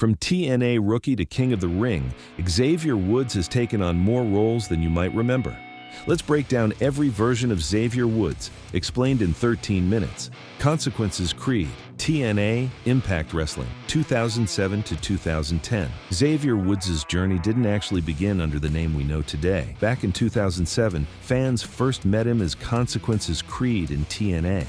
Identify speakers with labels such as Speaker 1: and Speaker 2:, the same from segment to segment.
Speaker 1: From TNA Rookie to King of the Ring, Xavier Woods has taken on more roles than you might remember. Let's break down every version of Xavier Woods, explained in 13 minutes. Consequences Creed, TNA, Impact Wrestling, 2007 to 2010. Xavier Woods' journey didn't actually begin under the name we know today. Back in 2007, fans first met him as Consequences Creed in TNA.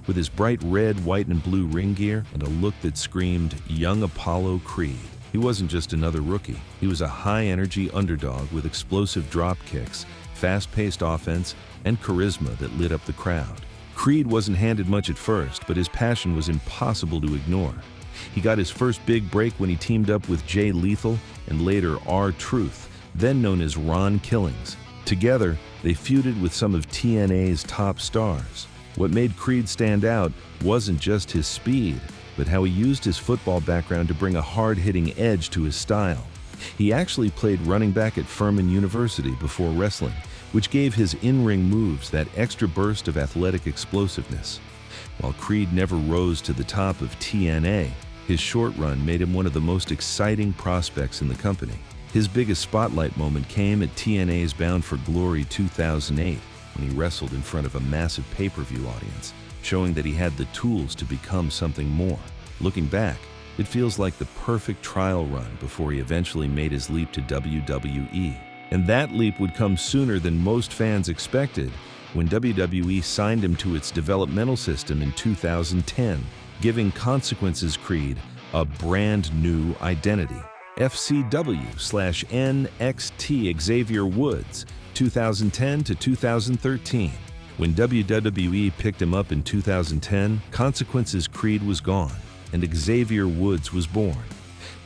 Speaker 1: With his bright red, white, and blue ring gear and a look that screamed, Young Apollo Creed. He wasn't just another rookie. He was a high-energy underdog with explosive drop kicks, fast-paced offense, and charisma that lit up the crowd. Creed wasn't handed much at first, but his passion was impossible to ignore. He got his first big break when he teamed up with Jay Lethal and later R-Truth, then known as Ron Killings. Together, they feuded with some of TNA's top stars. What made Creed stand out wasn't just his speed, but how he used his football background to bring a hard-hitting edge to his style. He actually played running back at Furman University before wrestling, which gave his in-ring moves that extra burst of athletic explosiveness. While Creed never rose to the top of TNA, his short run made him one of the most exciting prospects in the company. His biggest spotlight moment came at TNA's Bound for Glory 2008, when he wrestled in front of a massive pay-per-view audience, showing that he had the tools to become something more. Looking back, it feels like the perfect trial run before he eventually made his leap to WWE. And that leap would come sooner than most fans expected when WWE signed him to its developmental system in 2010, giving Consequences Creed a brand new identity. FCW/NXT Xavier Woods, 2010 to 2013. When WWE picked him up in 2010, Consequences Creed was gone, and Xavier Woods was born.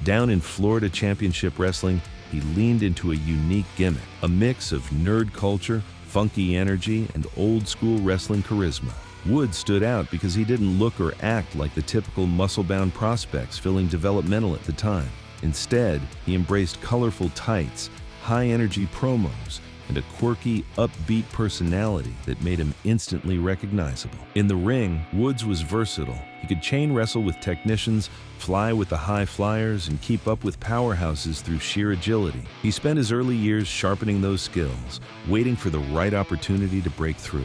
Speaker 1: Down in Florida Championship Wrestling, he leaned into a unique gimmick, a mix of nerd culture, funky energy, and old-school wrestling charisma. Woods stood out because he didn't look or act like the typical muscle-bound prospects filling developmental at the time. Instead, he embraced colorful tights, high-energy promos, and a quirky, upbeat personality that made him instantly recognizable. In the ring, Woods was versatile. He could chain wrestle with technicians, fly with the high flyers, and keep up with powerhouses through sheer agility. He spent his early years sharpening those skills, waiting for the right opportunity to break through.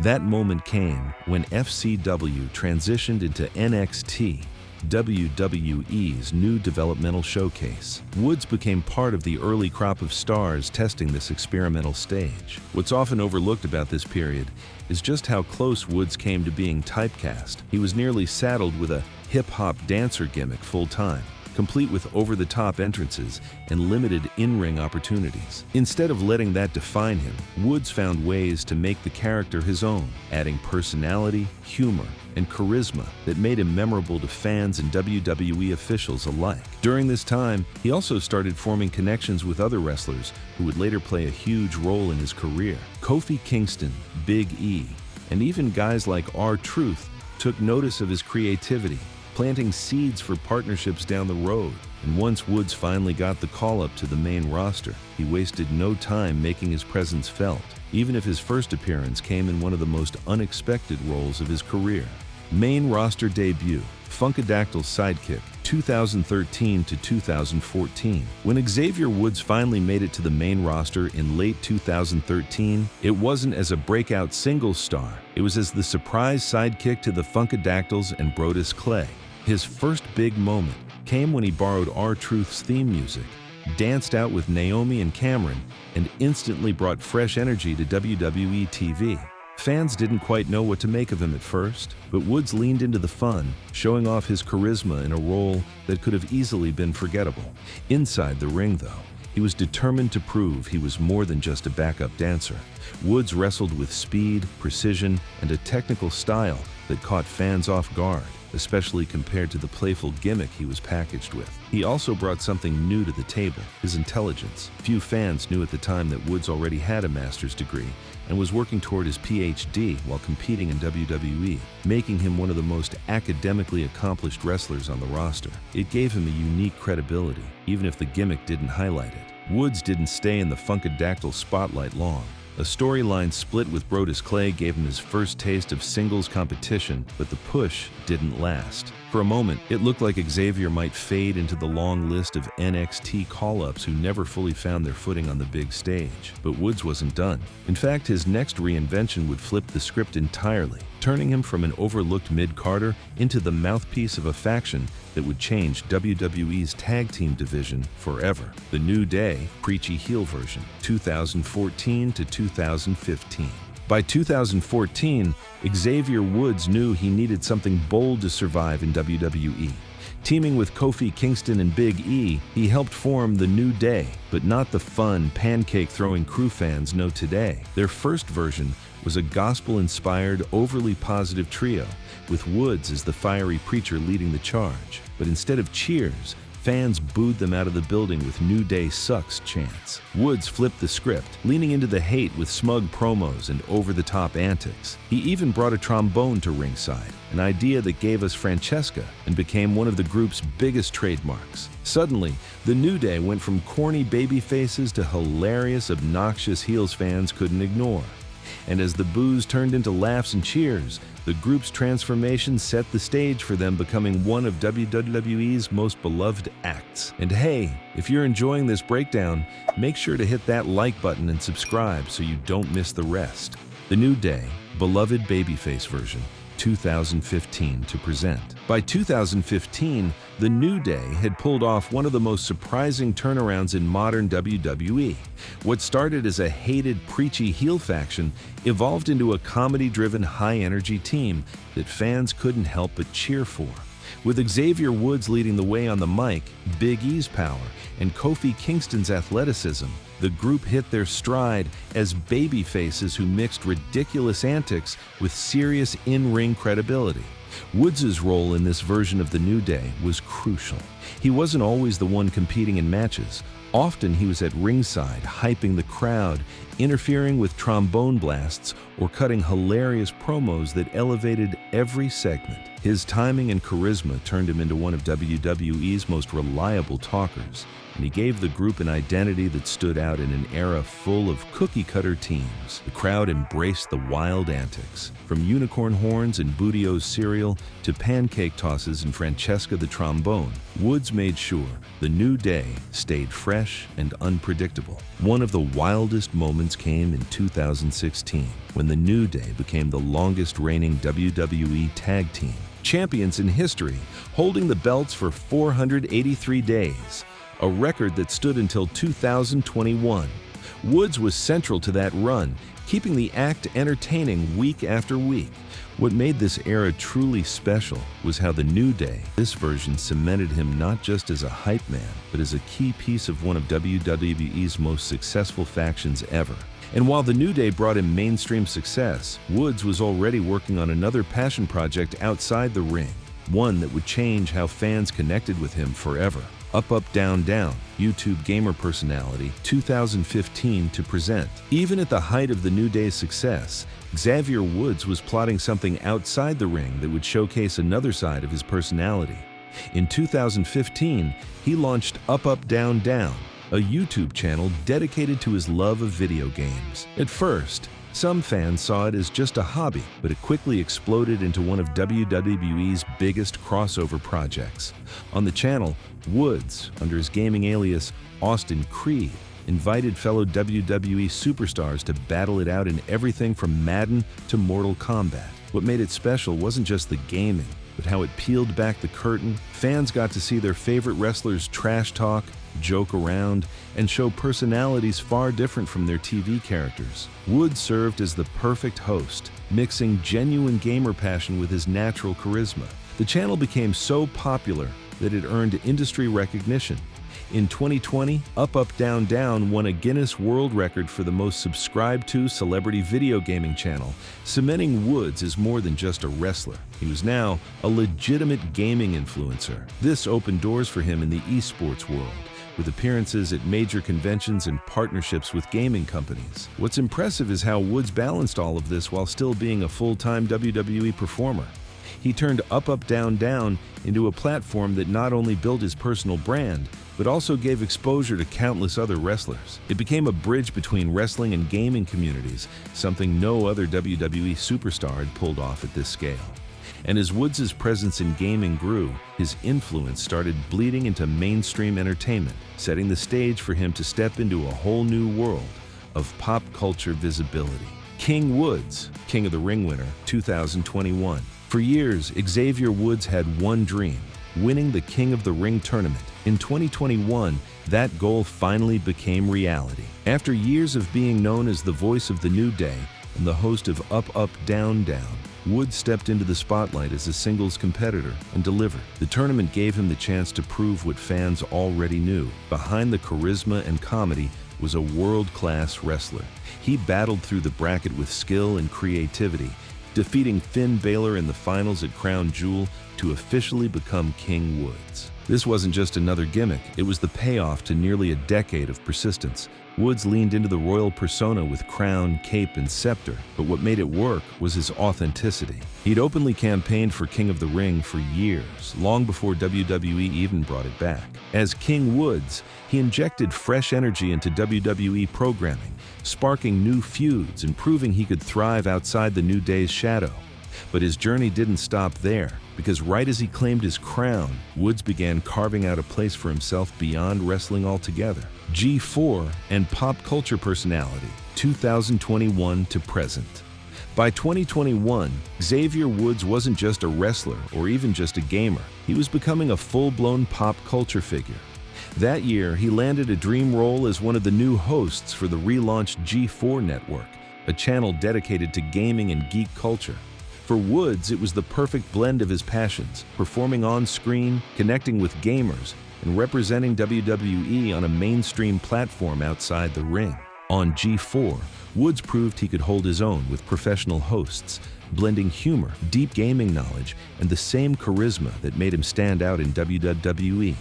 Speaker 1: That moment came when FCW transitioned into NXT, WWE's new developmental showcase. Woods became part of the early crop of stars testing this experimental stage. What's often overlooked about this period is just how close Woods came to being typecast. He was nearly saddled with a hip-hop dancer gimmick full-time, complete with over-the-top entrances and limited in-ring opportunities. Instead of letting that define him, Woods found ways to make the character his own, adding personality, humor, and charisma that made him memorable to fans and WWE officials alike. During this time, he also started forming connections with other wrestlers who would later play a huge role in his career. Kofi Kingston, Big E, and even guys like R-Truth took notice of his creativity, planting seeds for partnerships down the road. And once Woods finally got the call-up to the main roster, he wasted no time making his presence felt, even if his first appearance came in one of the most unexpected roles of his career. Main roster debut, Funkadactyl's Sidekick, 2013 to 2014. When Xavier Woods finally made it to the main roster in late 2013, it wasn't as a breakout singles star. It was as the surprise sidekick to the Funkadactyls and Brodus Clay. His first big moment came when he borrowed R-Truth's theme music, danced out with Naomi and Cameron, and instantly brought fresh energy to WWE TV. Fans didn't quite know what to make of him at first, but Woods leaned into the fun, showing off his charisma in a role that could have easily been forgettable. Inside the ring, though, he was determined to prove he was more than just a backup dancer. Woods wrestled with speed, precision, and a technical style that caught fans off guard, especially compared to the playful gimmick he was packaged with. He also brought something new to the table, his intelligence. Few fans knew at the time that Woods already had a master's degree and was working toward his PhD while competing in WWE, making him one of the most academically accomplished wrestlers on the roster. It gave him a unique credibility, even if the gimmick didn't highlight it. Woods didn't stay in the Funkadactyl spotlight long. A storyline split with Brodus Clay gave him his first taste of singles competition, but the push didn't last. For a moment, it looked like Xavier might fade into the long list of NXT call-ups who never fully found their footing on the big stage. But Woods wasn't done. In fact, his next reinvention would flip the script entirely, turning him from an overlooked mid-carder into the mouthpiece of a faction that would change WWE's tag team division forever. The New Day, preachy heel version, 2014 to 2015. By 2014, Xavier Woods knew he needed something bold to survive in WWE. Teaming with Kofi Kingston and Big E, he helped form the New Day, but not the fun, pancake-throwing crew fans know today. Their first version was a gospel-inspired, overly positive trio, with Woods as the fiery preacher leading the charge. But instead of cheers, fans booed them out of the building with "New Day sucks" chants. Woods flipped the script, leaning into the hate with smug promos and over-the-top antics. He even brought a trombone to ringside, an idea that gave us Francesca and became one of the group's biggest trademarks. Suddenly, the New Day went from corny baby faces to hilarious, obnoxious heels fans couldn't ignore. And as the boos turned into laughs and cheers, the group's transformation set the stage for them becoming one of WWE's most beloved acts. And hey, if you're enjoying this breakdown, make sure to hit that like button and subscribe so you don't miss the rest. The New Day, beloved babyface version, 2015 to present. By 2015, the New Day had pulled off one of the most surprising turnarounds in modern WWE. What started as a hated, preachy heel faction evolved into a comedy-driven, high-energy team that fans couldn't help but cheer for. With Xavier Woods leading the way on the mic, Big E's power, and Kofi Kingston's athleticism, the group hit their stride as baby faces who mixed ridiculous antics with serious in-ring credibility. Woods' role in this version of the New Day was crucial. He wasn't always the one competing in matches. Often he was at ringside, hyping the crowd, interfering with trombone blasts, or cutting hilarious promos that elevated every segment. His timing and charisma turned him into one of WWE's most reliable talkers, and he gave the group an identity that stood out in an era full of cookie-cutter teams. The crowd embraced the wild antics, from unicorn horns and Boudio's cereal to pancake tosses and Francesca the trombone. Woods made sure the New Day stayed fresh and unpredictable. One of the wildest moments came in 2016, when the New Day became the longest-reigning WWE tag team, champions in history, holding the belts for 483 days. A record that stood until 2021. Woods was central to that run, keeping the act entertaining week after week. What made this era truly special was how the New Day, this version, cemented him not just as a hype man, but as a key piece of one of WWE's most successful factions ever. And while the New Day brought him mainstream success, Woods was already working on another passion project outside the ring, one that would change how fans connected with him forever. Up, Up, Down, Down, YouTube gamer personality, 2015 to present. Even at the height of the New Day's success, Xavier Woods was plotting something outside the ring that would showcase another side of his personality. In 2015, he launched Up, Up, Down, Down, a YouTube channel dedicated to his love of video games. At first, some fans saw it as just a hobby, but it quickly exploded into one of WWE's biggest crossover projects. On the channel, Woods, under his gaming alias Austin Creed, invited fellow WWE superstars to battle it out in everything from Madden to Mortal Kombat. What made it special wasn't just the gaming, but how it peeled back the curtain. Fans got to see their favorite wrestlers trash talk, joke around, and show personalities far different from their TV characters. Woods served as the perfect host, mixing genuine gamer passion with his natural charisma. The channel became so popular that it earned industry recognition. In 2020, Up, Up, Down, Down won a Guinness World Record for the most subscribed to celebrity video gaming channel, cementing Woods as more than just a wrestler. He was now a legitimate gaming influencer. This opened doors for him in the esports world, with appearances at major conventions and partnerships with gaming companies. What's impressive is how Woods balanced all of this while still being a full-time WWE performer. He turned Up, Up, Down, Down into a platform that not only built his personal brand, but also gave exposure to countless other wrestlers. It became a bridge between wrestling and gaming communities, something no other WWE superstar had pulled off at this scale. And as Woods' presence in gaming grew, his influence started bleeding into mainstream entertainment, setting the stage for him to step into a whole new world of pop culture visibility. King Woods, King of the Ring winner, 2021. For years, Xavier Woods had one dream: winning the King of the Ring tournament. In 2021, that goal finally became reality. After years of being known as the voice of the New Day and the host of Up, Up, Down, Down, Woods stepped into the spotlight as a singles competitor and delivered. The tournament gave him the chance to prove what fans already knew. Behind the charisma and comedy was a world-class wrestler. He battled through the bracket with skill and creativity, defeating Finn Balor in the finals at Crown Jewel to officially become King Woods. This wasn't just another gimmick, it was the payoff to nearly a decade of persistence. Woods leaned into the royal persona with crown, cape, and scepter, but what made it work was his authenticity. He'd openly campaigned for King of the Ring for years, long before WWE even brought it back. As King Woods, he injected fresh energy into WWE programming, sparking new feuds and proving he could thrive outside the New Day's shadow. But his journey didn't stop there, because right as he claimed his crown, Woods began carving out a place for himself beyond wrestling altogether. G4 and pop culture personality, 2021 to present. By 2021, Xavier Woods wasn't just a wrestler or even just a gamer. He was becoming a full-blown pop culture figure. That year, he landed a dream role as one of the new hosts for the relaunched G4 network, a channel dedicated to gaming and geek culture. For Woods, it was the perfect blend of his passions, performing on screen, connecting with gamers, and representing WWE on a mainstream platform outside the ring. On G4, Woods proved he could hold his own with professional hosts, blending humor, deep gaming knowledge, and the same charisma that made him stand out in WWE.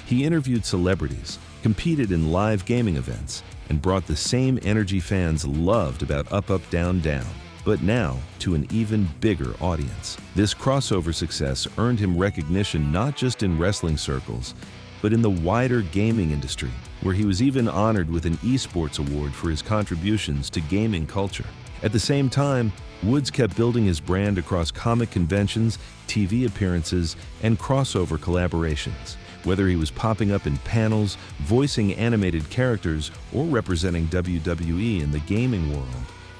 Speaker 1: He interviewed celebrities, competed in live gaming events, and brought the same energy fans loved about Up, Up, Down, Down, but now to an even bigger audience. This crossover success earned him recognition not just in wrestling circles, but in the wider gaming industry, where he was even honored with an esports award for his contributions to gaming culture. At the same time, Woods kept building his brand across comic conventions, TV appearances, and crossover collaborations. Whether he was popping up in panels, voicing animated characters, or representing WWE in the gaming world,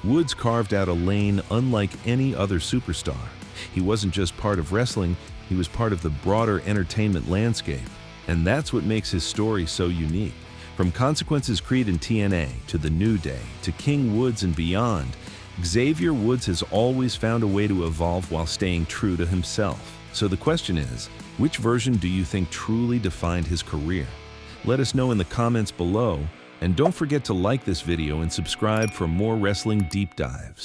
Speaker 1: Woods carved out a lane unlike any other superstar. He wasn't just part of wrestling, he was part of the broader entertainment landscape. And that's what makes his story so unique. From Consequences Creed and TNA, to The New Day, to King Woods and beyond, Xavier Woods has always found a way to evolve while staying true to himself. So the question is, which version do you think truly defined his career? Let us know in the comments below, and don't forget to like this video and subscribe for more wrestling deep dives.